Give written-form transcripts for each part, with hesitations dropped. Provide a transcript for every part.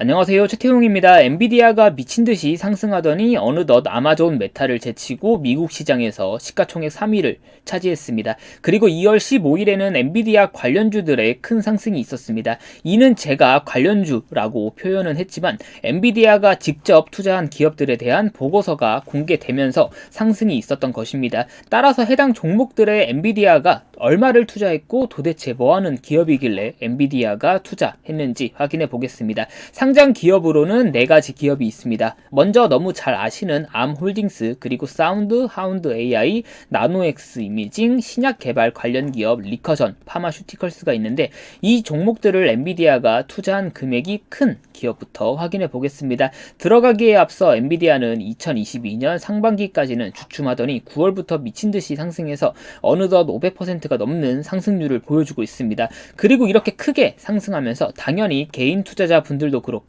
안녕하세요. 최태용입니다. 엔비디아가 미친듯이 상승하더니 어느덧 아마존 메타를 제치고 미국 시장에서 시가총액 3위를 차지했습니다. 그리고 2월 15일에는 엔비디아 관련주들의 큰 상승이 있었습니다. 이는 제가 관련주라고 표현은 했지만 엔비디아가 직접 투자한 기업들에 대한 보고서가 공개되면서 상승이 있었던 것입니다. 따라서 해당 종목들의 엔비디아가 얼마를 투자했고 도대체 뭐하는 기업이길래 엔비디아가 투자했는지 확인해 보겠습니다. 상장 기업으로는 4가지 기업이 있습니다. 먼저 너무 잘 아시는 암홀딩스, 그리고 사운드 하운드 AI, 나노엑스 이미징, 신약 개발 관련 기업 리커전 파마슈티컬스가 있는데, 이 종목들을 엔비디아가 투자한 금액이 큰 기업부터 확인해 보겠습니다. 들어가기에 앞서 엔비디아는 2022년 상반기까지는 주춤하더니 9월부터 미친듯이 상승해서 어느덧 500%가 넘는 상승률을 보여주고 있습니다. 그리고 이렇게 크게 상승하면서 당연히 개인 투자자 분들도 그렇고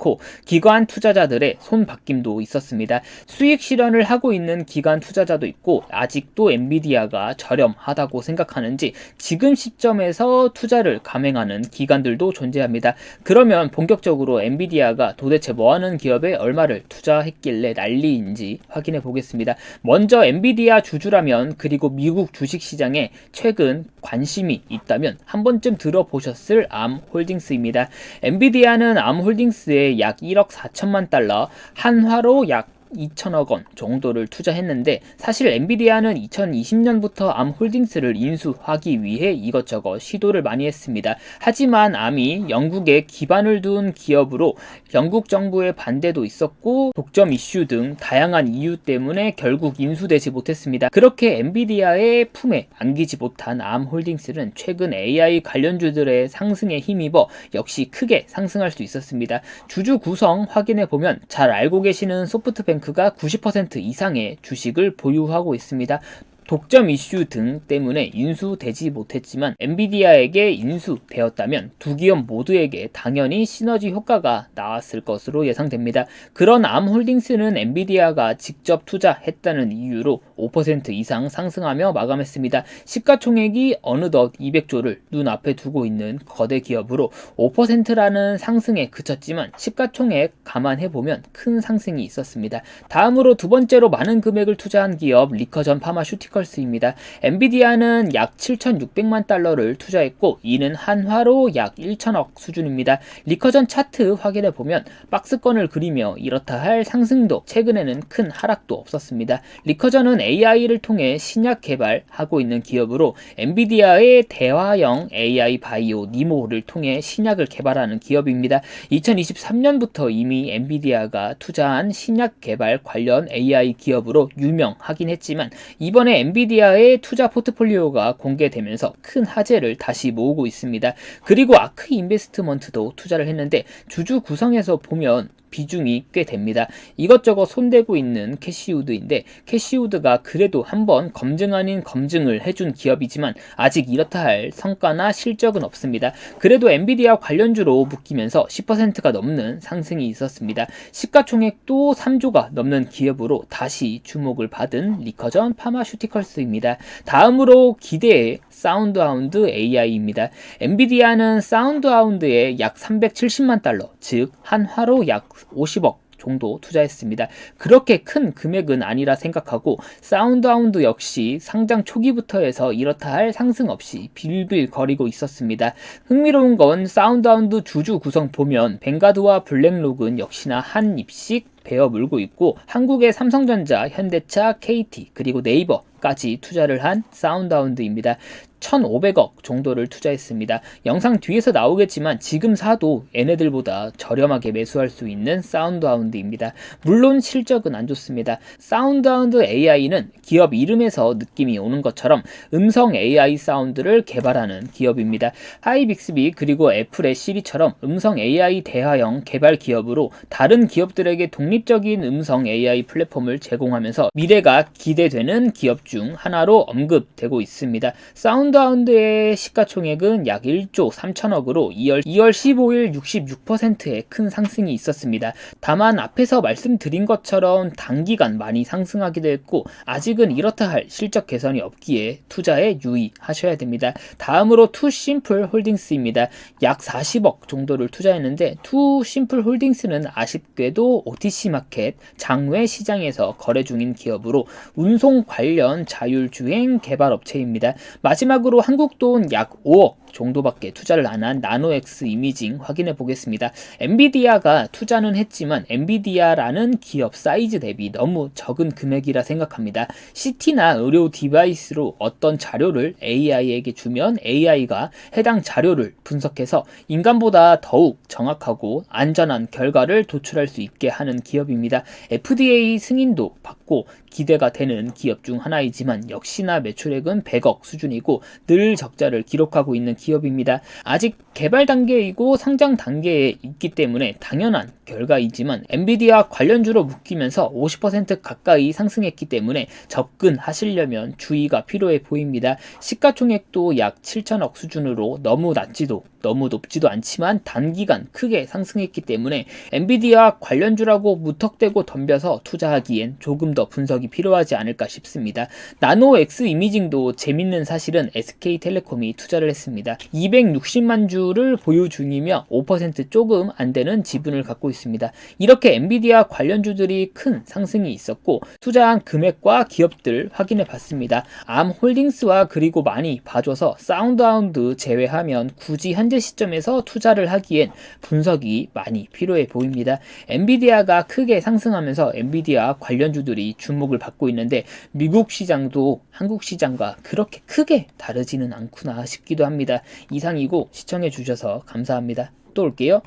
기관 투자자들의 손바뀜도 있었습니다. 수익 실현을 하고 있는 기관 투자자도 있고, 아직도 엔비디아가 저렴하다고 생각하는지 지금 시점에서 투자를 감행하는 기관들도 존재합니다. 그러면 본격적으로 엔비디아가 도대체 뭐하는 기업에 얼마를 투자했길래 난리인지 확인해 보겠습니다. 먼저 엔비디아 주주라면, 그리고 미국 주식시장에 최근 관심이 있다면 한 번쯤 들어보셨을 암홀딩스입니다. 엔비디아는 암홀딩스에 약 1억 4천만 달러, 한화로 약 2천억 원 정도를 투자했는데, 사실 엔비디아는 2020년부터 암홀딩스를 인수하기 위해 이것저것 시도를 많이 했습니다. 하지만 암이 영국에 기반을 둔 기업으로 영국 정부의 반대도 있었고 독점 이슈 등 다양한 이유 때문에 결국 인수되지 못했습니다. 그렇게 엔비디아의 품에 안기지 못한 암홀딩스는 최근 AI 관련주들의 상승에 힘입어 역시 크게 상승할 수 있었습니다. 주주 구성 확인해보면 잘 알고 계시는 소프트뱅크가 90% 이상의 주식을 보유하고 있습니다. 독점 이슈 등 때문에 인수되지 못했지만 엔비디아에게 인수되었다면 두 기업 모두에게 당연히 시너지 효과가 나왔을 것으로 예상됩니다. 그런 암홀딩스는 엔비디아가 직접 투자했다는 이유로 5% 이상 상승하며 마감했습니다. 시가총액이 어느덧 200조를 눈앞에 두고 있는 거대 기업으로 5%라는 상승에 그쳤지만 시가총액 감안해보면 큰 상승이 있었습니다. 다음으로 두 번째로 많은 금액을 투자한 기업 리커전 파마슈티컬 입니다. 엔비디아는 약 7,600만 달러를 투자했고, 이는 한화로 약 1천억 수준입니다. 리커전 차트 확인해보면 박스권을 그리며 이렇다 할 상승도, 최근에는 큰 하락도 없었습니다. 리커전은 AI를 통해 신약 개발하고 있는 기업으로 엔비디아의 대화형 AI 바이오 니모를 통해 신약을 개발하는 기업입니다. 2023년부터 이미 엔비디아가 투자한 신약 개발 관련 AI 기업으로 유명하긴 했지만, 이번에 엔비디아의 투자 포트폴리오가 공개되면서 큰 화제를 다시 모으고 있습니다. 그리고 아크 인베스트먼트도 투자를 했는데, 주주 구성에서 보면 비중이 꽤 됩니다. 이것저것 손대고 있는 캐시우드인데, 캐시우드가 그래도 한번 검증 아닌 검증을 해준 기업이지만 아직 이렇다 할 성과나 실적은 없습니다. 그래도 엔비디아 관련주로 묶이면서 10%가 넘는 상승이 있었습니다. 시가총액도 3조가 넘는 기업으로 다시 주목을 받은 리커전 파마슈티컬스입니다. 다음으로 기대의 사운드하운드 AI입니다. 엔비디아는 사운드하운드에 약 370만 달러, 즉 한화로 약 50억 정도 투자했습니다. 그렇게 큰 금액은 아니라 생각하고, 사운드하운드 역시 상장 초기부터 해서 이렇다 할 상승 없이 빌빌거리고 있었습니다. 흥미로운 건 사운드하운드 주주 구성 보면 뱅가드와 블랙록은 역시나 한 입씩 베어 물고 있고, 한국의 삼성전자, 현대차, KT, 그리고 네이버까지 투자를 한 사운드하운드입니다. 1,500억 정도를 투자했습니다. 영상 뒤에서 나오겠지만 지금 사도 얘네들보다 저렴하게 매수할 수 있는 사운드하운드입니다. 물론 실적은 안 좋습니다. 사운드하운드 AI는 기업 이름에서 느낌이 오는 것처럼 음성 AI 사운드를 개발하는 기업입니다. 하이빅스비 그리고 애플의 시리처럼 음성 AI 대화형 개발 기업으로 다른 기업들에게 독립적인 음성 AI 플랫폼을 제공하면서 미래가 기대되는 기업 중 하나로 언급되고 있습니다. 사운드 사운드하운드의 시가총액은 약 1조 3천억으로 2월 15일 66%의 큰 상승이 있었습니다. 다만 앞에서 말씀드린 것처럼 단기간 많이 상승하기도 했고 아직은 이렇다 할 실적 개선이 없기에 투자에 유의하셔야 됩니다. 다음으로 투심플 홀딩스입니다. 약 40억 정도를 투자했는데 투심플 홀딩스는 아쉽게도 OTC마켓 장외 시장에서 거래 중인 기업으로 운송 관련 자율주행 개발업체입니다. 마지막으로 한국돈 약 5억 정도밖에 투자를 안 한 나노엑스 이미징 확인해 보겠습니다. 엔비디아가 투자는 했지만 엔비디아라는 기업 사이즈 대비 너무 적은 금액이라 생각합니다. CT나 의료 디바이스로 어떤 자료를 AI에게 주면 AI가 해당 자료를 분석해서 인간보다 더욱 정확하고 안전한 결과를 도출할 수 있게 하는 기업입니다. FDA 승인도 받고 기대가 되는 기업 중 하나이지만 역시나 매출액은 100억 수준이고 늘 적자를 기록하고 있는 기업입니다. 아직 개발 단계이고 상장 단계에 있기 때문에 당연한 결과이지만 엔비디아 관련주로 묶이면서 50% 가까이 상승했기 때문에 접근하시려면 주의가 필요해 보입니다. 시가총액도 약 7천억 수준으로 너무 낮지도 너무 높지도 않지만 단기간 크게 상승했기 때문에 엔비디아 관련주라고 무턱대고 덤벼서 투자하기엔 조금 더 분석이 필요하지 않을까 싶습니다. 나노엑스 이미징도 재밌는 사실은 SK텔레콤이 투자를 했습니다. 260만 주를 보유 중이며 5% 조금 안 되는 지분을 갖고 있습니다. 이렇게 엔비디아 관련주들이 큰 상승이 있었고 투자한 금액과 기업들 확인해 봤습니다. 암홀딩스와 그리고 많이 봐줘서 사운드하운드 제외하면 굳이 현재 시점에서 투자를 하기엔 분석이 많이 필요해 보입니다. 엔비디아가 크게 상승하면서 엔비디아 관련주들이 주목을 받고 있는데 미국 시장도 한국 시장과 그렇게 크게 다르지는 않구나 싶기도 합니다. 이상이고 시청해 주셔서 감사합니다. 또 올게요.